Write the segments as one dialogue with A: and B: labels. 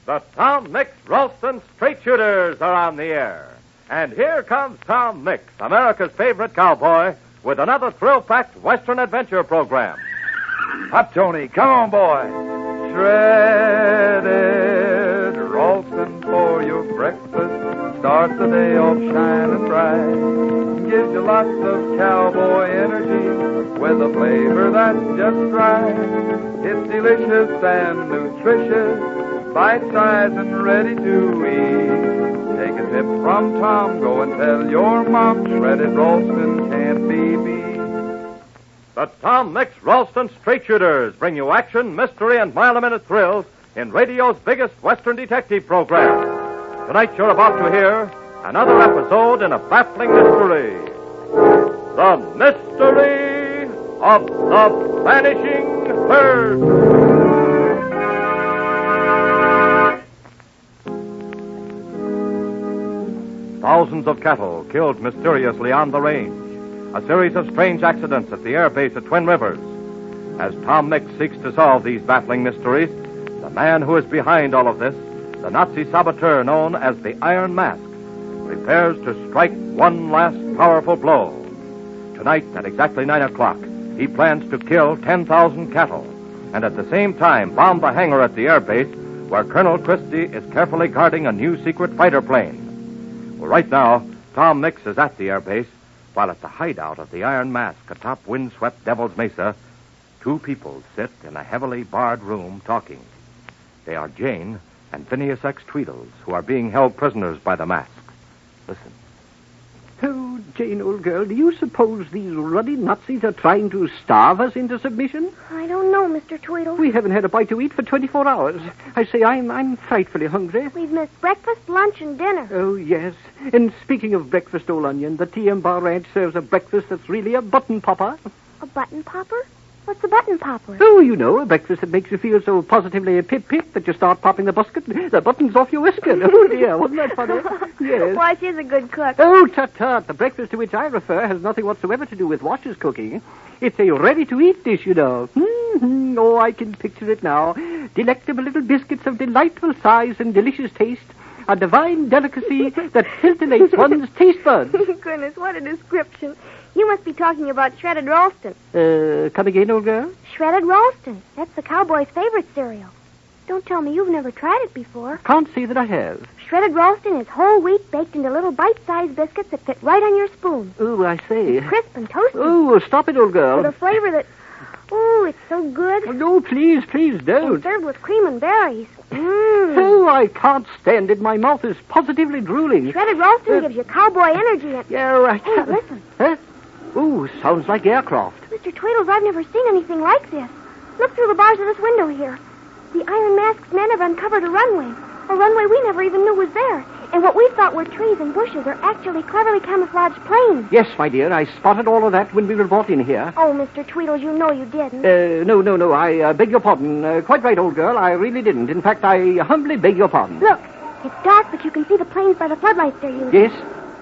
A: The Tom Mix Ralston Straight Shooters are on the air. And here comes Tom Mix, America's favorite cowboy, with another thrill-packed Western adventure program.
B: Up, Tony. Come on, boy. Shredded Ralston for your breakfast. Starts the day off shining bright. Gives you lots of cowboy energy with a flavor that's just right. It's delicious and nutritious. Bite-sized and ready to eat. Take a tip from Tom. Go and tell your mom Shredded Ralston can't be beat.
A: The Tom Mix Ralston Straight Shooters bring you action, mystery, and mile-a-minute thrills in radio's biggest Western detective program. Tonight you're about to hear another episode in a baffling mystery. The Mystery of the Vanishing Herd. Thousands of cattle killed mysteriously on the range. A series of strange accidents at the air base at Twin Rivers. As Tom Mix seeks to solve these baffling mysteries, the man who is behind all of this, the Nazi saboteur known as the Iron Mask, prepares to strike one last powerful blow. Tonight, at exactly 9 o'clock, he plans to kill 10,000 cattle, and at the same time bomb the hangar at the air base where Colonel Christie is carefully guarding a new secret fighter plane. Well, right now, Tom Mix is at the air base, while at the hideout of the Iron Mask atop windswept Devil's Mesa, two people sit in a heavily barred room talking. They are Jane and Phineas X. Tweedles, who are being held prisoners by the Mask. Listen.
C: Oh, Jane, old girl, do you suppose these ruddy Nazis are trying to starve us into submission?
D: I don't know, Mr. Tweedle.
C: We haven't had a bite to eat for 24 hours. I say, I'm frightfully hungry.
D: We've missed breakfast, lunch, and dinner.
C: Oh, yes. And speaking of breakfast, old onion, the TM Bar Ranch serves a breakfast that's really a button popper.
D: A button popper? What's a button popper?
C: Oh, you know, a breakfast that makes you feel so positively pip-pip that you start popping the buttons off your waistcoat. Oh, dear, wasn't that funny? Yes.
D: Why, she's a good cook.
C: Oh, tut-tut. The breakfast to which I refer has nothing whatsoever to do with Wash's cooking. It's a ready-to-eat dish, you know. Mm-hmm. Oh, I can picture it now. Delectable little biscuits of delightful size and delicious taste. A divine delicacy that scintillates one's taste buds.
D: Goodness, what a description. You must be talking about Shredded Ralston.
C: Come again, old girl?
D: Shredded Ralston. That's the cowboy's favorite cereal. Don't tell me you've never tried it before.
C: Can't say that I have.
D: Shredded Ralston is whole wheat baked into little bite-sized biscuits that fit right on your spoon.
C: Oh, I say.
D: It's crisp and toasty.
C: Oh, stop it, old girl.
D: With a flavor that... Oh, it's so good.
C: Oh, no, please don't.
D: And served with cream and berries.
C: Oh, I can't stand it. My mouth is positively drooling.
D: Shredded Ralston gives you cowboy energy and...
C: Yeah, right.
D: Hey, listen.
C: Huh? Ooh, sounds like aircraft.
D: Mr. Tweedles, I've never seen anything like this. Look through the bars of this window here. The Iron Mask's men have uncovered a runway we never even knew was there. And what we thought were trees and bushes are actually cleverly camouflaged planes.
C: Yes, my dear, I spotted all of that when we were brought in here.
D: Oh, Mr. Tweedles, you know you didn't.
C: No, I beg your pardon. Quite right, old girl, I really didn't. In fact, I humbly beg your pardon.
D: Look, it's dark, but you can see the planes by the floodlights they're using.
C: Yes?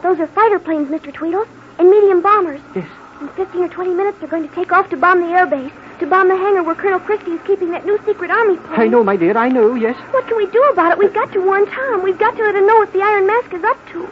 D: Those are fighter planes, Mr. Tweedles, and medium bombers.
C: Yes.
D: In 15 or 20 minutes, they're going to take off to bomb the air base, to bomb the hangar where Colonel Christie is keeping that new secret army plane.
C: I know, my dear, I know, yes.
D: What can we do about it? We've got to warn Tom. We've got to let him know what the Iron Mask is up to.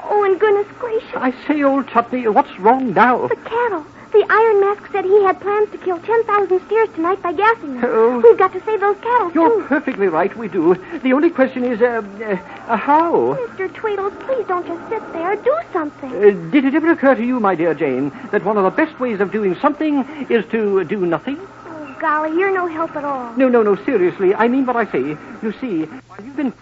D: Oh, and goodness gracious.
C: I say, old Tutney, what's wrong now?
D: The cattle. The Iron Mask said he had plans to kill 10,000 steers tonight by gassing them.
C: Oh.
D: We've got to save those cattle,
C: You're
D: too.
C: perfectly right, we do. The only question is, how?
D: Mr. Tweedles, please don't just sit there. Do something.
C: Did it ever occur to you, my dear Jane, that one of the best ways of doing something is to do nothing?
D: Oh, golly, you're no help at all.
C: No, seriously, I mean what I say. You see, while you've been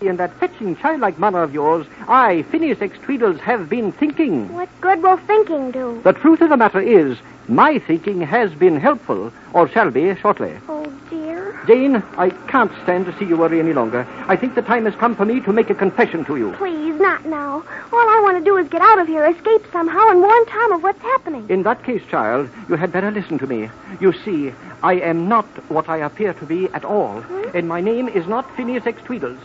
C: in that fetching childlike manner of yours, I, Phineas X. Tweedles, have been thinking.
D: What good will thinking do?
C: The truth of the matter is, my thinking has been helpful, or shall be shortly.
D: Oh, dear.
C: Jane, I can't stand to see you worry any longer. I think the time has come for me to make a confession to you.
D: Please, not now. All I want to do is get out of here, escape somehow, and warn Tom of what's happening.
C: In that case, child, you had better listen to me. You see, I am not what I appear to be at all, and my name is not Phineas X. Tweedles.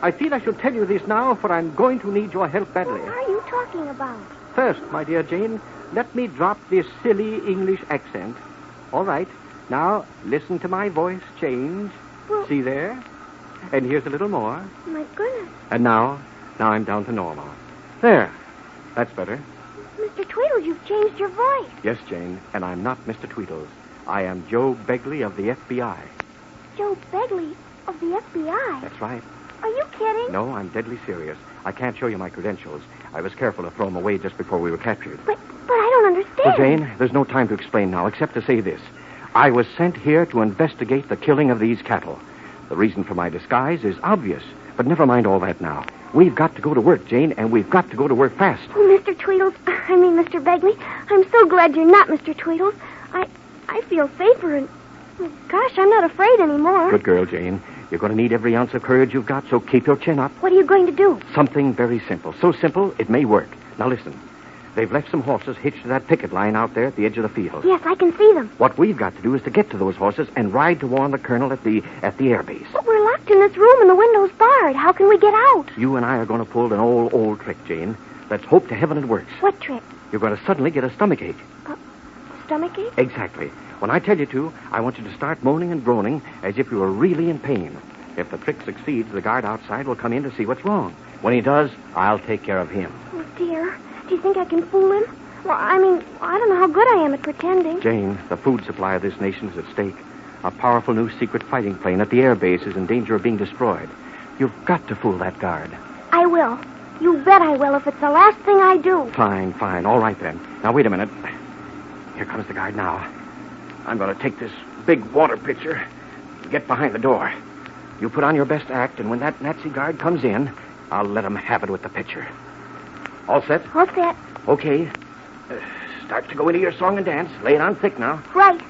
C: I feel I should tell you this now, for I'm going to need your help badly.
D: What are you talking about?
C: First, my dear Jane, let me drop this silly English accent. All right. Now, listen to my voice change.
D: Well,
C: See there? And here's a little more.
D: My goodness.
C: And now I'm down to normal. There. That's better.
D: Mr. Tweedles, you've changed your voice.
C: Yes, Jane, and I'm not Mr. Tweedles. I am Joe Begley of the FBI.
D: Joe Begley of the FBI?
C: That's right.
D: Are you kidding?
C: No, I'm deadly serious. I can't show you my credentials. I was careful to throw them away just before we were captured.
D: But I don't understand.
C: Well, Jane, there's no time to explain now, except to say this. I was sent here to investigate the killing of these cattle. The reason for my disguise is obvious, but never mind all that now. We've got to go to work, Jane, and we've got to go to work fast.
D: Oh, Mr. Tweedles, I mean, Mr. Begley, I'm so glad you're not Mr. Tweedles. I feel safer and, gosh, I'm not afraid anymore.
C: Good girl, Jane. You're going to need every ounce of courage you've got, so keep your chin up.
D: What are you going to do?
C: Something very simple. So simple, it may work. Now listen. They've left some horses hitched to that picket line out there at the edge of the field.
D: Yes, I can see them.
C: What we've got to do is to get to those horses and ride to warn the colonel at the air base.
D: But we're locked in this room and the window's barred. How can we get out?
C: You and I are going to pull an old trick, Jane. Let's hope to heaven it works.
D: What trick?
C: You're going to suddenly get a stomachache.
D: Stomachache?
C: Exactly. When I tell you to, I want you to start moaning and groaning as if you were really in pain. If the trick succeeds, the guard outside will come in to see what's wrong. When he does, I'll take care of him.
D: Oh, dear. Do you think I can fool him? Well, I mean, I don't know how good I am at pretending.
C: Jane, the food supply of this nation is at stake. A powerful new secret fighting plane at the air base is in danger of being destroyed. You've got to fool that guard.
D: I will. You bet I will if it's the last thing I do.
C: Fine. All right, then. Now, wait a minute. Here comes the guard now. I'm going to take this big water pitcher and get behind the door. You put on your best act, and when that Nazi guard comes in, I'll let him have it with the pitcher. All set?
D: All set.
C: Okay. Start to go into your song and dance. Lay it on thick now.
D: Right.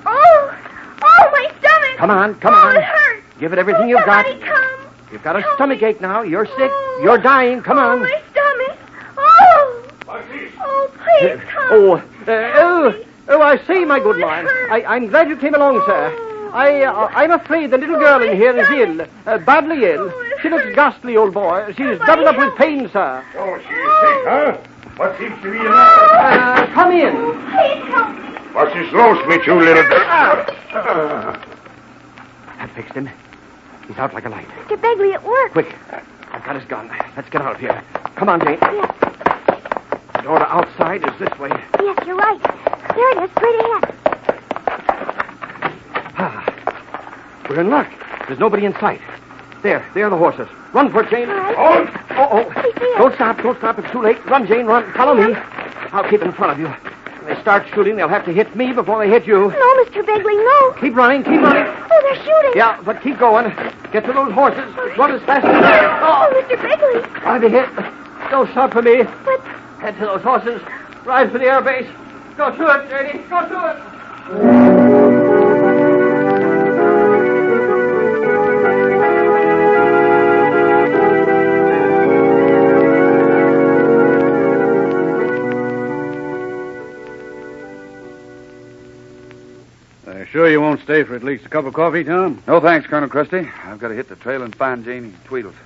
D: Oh, my stomach.
C: Come on.
D: Oh, it hurts.
C: Give it everything you've got.
D: Somebody come.
C: You've got a stomachache now. You're sick. You're dying. Come on.
D: My stomach. Oh. Oh, please come.
C: I see, my good man. I'm glad you came along, sir. I'm afraid the little girl in here is ill, badly ill. She looks ghastly, old boy. She's doubled up with pain, sir.
E: Oh, she's sick, huh? What seems to be the matter?
C: Come in.
D: Please help me.
E: What's this roast meat, you little girl?
C: That fixed him. He's out like a light.
D: Mr. Begley, it worked.
C: Quick. I've got his gun. Let's get out of here. Come on, Jane.
D: Yes.
C: The door to outside is this way.
D: Yes, you're right. There it is, straight ahead.
C: We're in luck. There's nobody in sight. There are the horses. Run for it, Jane.
D: All right. I see it.
C: Don't stop. It's too late. Run, Jane, run. Follow me. I'll keep in front of you. When they start shooting, they'll have to hit me before they hit you.
D: No, Mr. Begley, no.
C: Keep running.
D: Oh, they're shooting.
C: Yeah, but keep going. Get to those horses. Run as fast as you can.
D: Oh, Mr. Begley.
C: I'll be hit. Don't stop for me.
D: But
C: Head to those horses. Ride for the air base. Go to it, Janie. Go to it.
F: Sure you won't stay for at least a cup of coffee, Tom?
B: No, thanks, Colonel Krusty. I've got to hit the trail and find Janie Tweedles.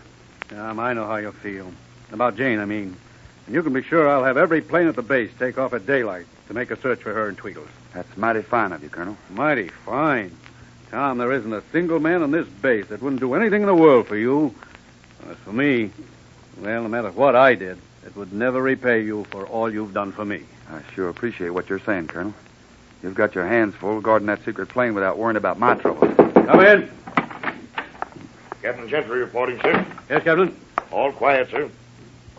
F: Tom, I know how you feel. About Jane, I mean. And you can be sure I'll have every plane at the base take off at daylight to make a search for her and Tweedles.
B: That's mighty fine of you, Colonel.
F: Mighty fine. Tom, there isn't a single man on this base that wouldn't do anything in the world for you. As for me, well, no matter what I did, it would never repay you for all you've done for me.
B: I sure appreciate what you're saying, Colonel. You've got your hands full guarding that secret plane without worrying about my troubles.
F: Come in.
E: Captain Gentry reporting, sir.
F: Yes, Captain?
E: All quiet, sir.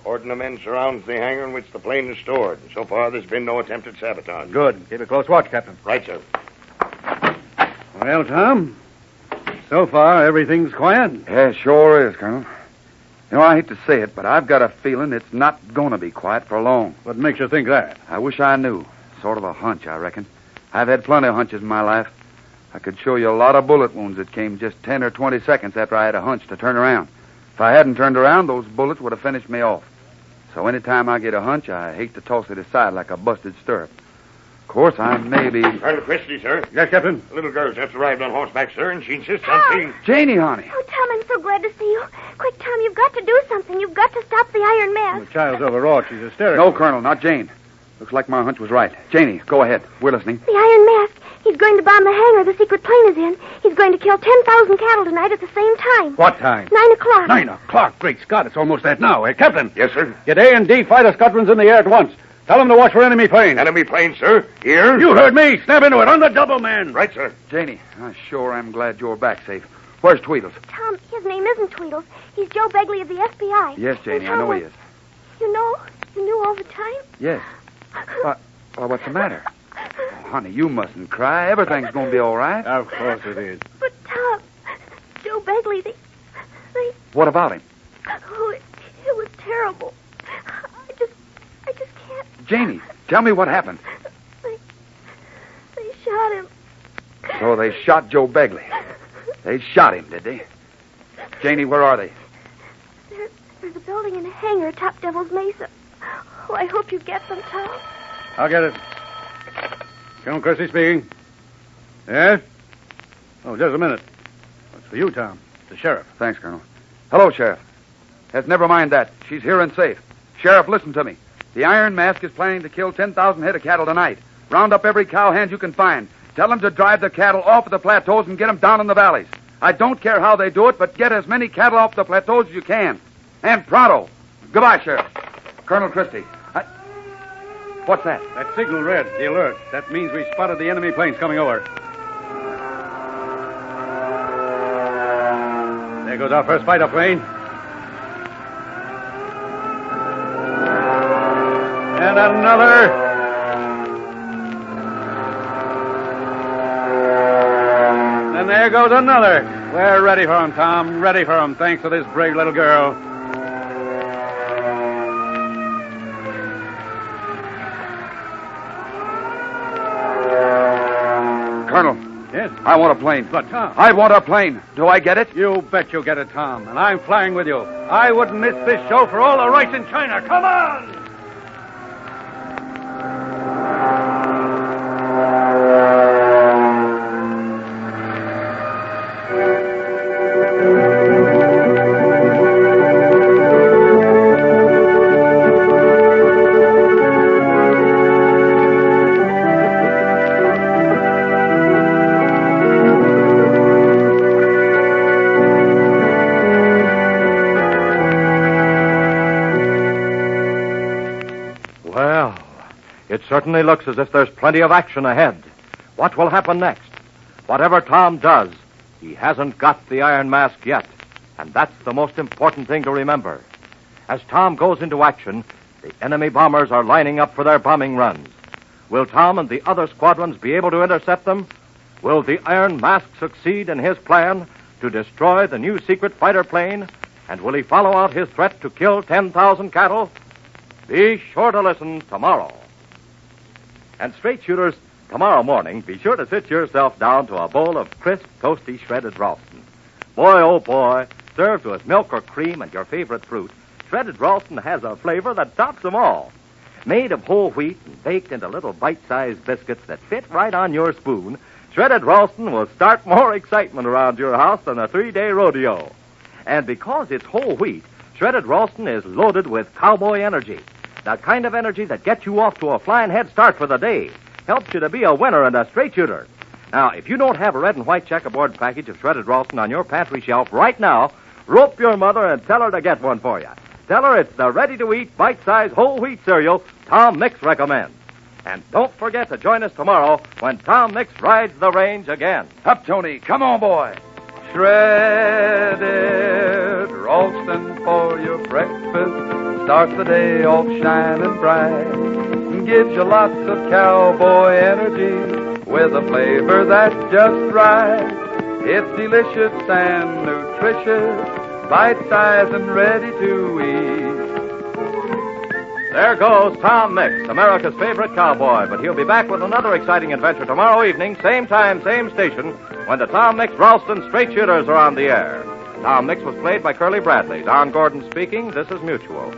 E: Cordon of men surrounds the hangar in which the plane is stored. So far, there's been no attempted sabotage.
F: Good. Keep a close watch, Captain.
E: Right, sir.
F: Well, Tom, so far everything's quiet.
B: Yeah, sure is, Colonel. You know, I hate to say it, but I've got a feeling it's not going to be quiet for long.
F: What makes you think that?
B: I wish I knew. Sort of a hunch, I reckon. I've had plenty of hunches in my life. I could show you a lot of bullet wounds that came just 10 or 20 seconds after I had a hunch to turn around. If I hadn't turned around, those bullets would have finished me off. So anytime I get a hunch, I hate to toss it aside like a busted stirrup. Of course, I may be...
E: Colonel Christie, sir.
F: Yes, Captain?
E: The little girl's just arrived on horseback, sir, and she insists on seeing...
B: Janie, honey.
D: Oh, Tom, I'm so glad to see you. Quick, Tom, you've got to do something. You've got to stop the Iron
F: The
D: Mask.
F: child's overwrought. She's hysterical.
B: No, Colonel, not Jane. Looks like my hunch was right. Janie, go ahead. We're listening.
D: The Iron Mask. He's going to bomb the hangar the secret plane is in. He's going to kill 10,000 cattle tonight at the same time.
F: What time?
D: 9 o'clock.
F: 9 o'clock. Great Scott, it's almost that now. Hey, Captain.
E: Yes, sir.
F: Get A and D fighter squadrons in the air at once. Tell them to watch for enemy planes.
E: Enemy plane, sir. Here.
F: You heard me. Snap into it on the double, man.
E: Right, sir.
B: Janie, I sure am glad you're back safe. Where's Tweedles?
D: Tom, his name isn't Tweedles. He's Joe Begley of the FBI.
B: Yes, Janie, I know he is.
D: You know? You knew all the time?
B: Yes. Well, what's the matter? Oh, honey, you mustn't cry. Everything's going to be all right.
F: Of course it is.
D: But, Tom, Joe Begley, they...
B: What about him?
D: Oh, it was terrible. I just can't...
B: Janie, tell me what happened.
D: They shot him.
B: So they shot Joe Begley. They shot him, did they? Janie, where are they?
D: There's a building in a hangar atop Devil's Mesa. Oh, I hope you get them, Tom.
F: I'll get it. Colonel Christie speaking. Yes? Oh, just a minute. That's for you, Tom. The sheriff.
B: Thanks, Colonel. Hello, Sheriff. Yes, never mind that. She's here and safe. Sheriff, listen to me. The Iron Mask is planning to kill 10,000 head of cattle tonight. Round up every cowhand you can find. Tell them to drive the cattle off of the plateaus and get them down in the valleys. I don't care how they do it, but get as many cattle off the plateaus as you can. And pronto. Goodbye, Sheriff. Colonel Christie. What's that?
F: That signal read, the alert. That means we spotted the enemy planes coming over. There goes our first fighter plane. And another. And there goes another. We're ready for him, Tom. Ready for him, thanks to this brave little girl.
B: Colonel.
F: Yes?
B: I want a plane.
F: But, Tom.
B: I want a plane. Do I get it?
F: You bet you'll get it, Tom. And I'm flying with you. I wouldn't miss this show for all the rice in China. Come on!
A: It certainly looks as if there's plenty of action ahead. What will happen next? Whatever Tom does, he hasn't got the Iron Mask yet. And that's the most important thing to remember. As Tom goes into action, the enemy bombers are lining up for their bombing runs. Will Tom and the other squadrons be able to intercept them? Will the Iron Mask succeed in his plan to destroy the new secret fighter plane? And will he follow out his threat to kill 10,000 cattle? Be sure to listen tomorrow. And straight shooters, tomorrow morning, be sure to sit yourself down to a bowl of crisp, toasty, shredded Ralston. Boy, oh boy, served with milk or cream and your favorite fruit, shredded Ralston has a flavor that tops them all. Made of whole wheat and baked into little bite-sized biscuits that fit right on your spoon, shredded Ralston will start more excitement around your house than a 3-day rodeo. And because it's whole wheat, shredded Ralston is loaded with cowboy energy. The kind of energy that gets you off to a flying head start for the day. Helps you to be a winner and a straight shooter. Now, if you don't have a red and white checkerboard package of shredded Ralston on your pantry shelf right now, rope your mother and tell her to get one for you. Tell her it's the ready-to-eat, bite-sized whole wheat cereal Tom Mix recommends. And don't forget to join us tomorrow when Tom Mix rides the range again.
B: Up, Tony. Come on, boy. Shredded Ralston for your breakfast. Starts the day off shining bright. And gives you lots of cowboy energy with a flavor that's just right. It's delicious and nutritious, bite-sized and ready to eat.
A: There goes Tom Mix, America's favorite cowboy. But he'll be back with another exciting adventure tomorrow evening, same time, same station, when the Tom Mix Ralston Straight Shooters are on the air. Tom Mix was played by Curly Bradley. Don Gordon speaking. This is Mutual.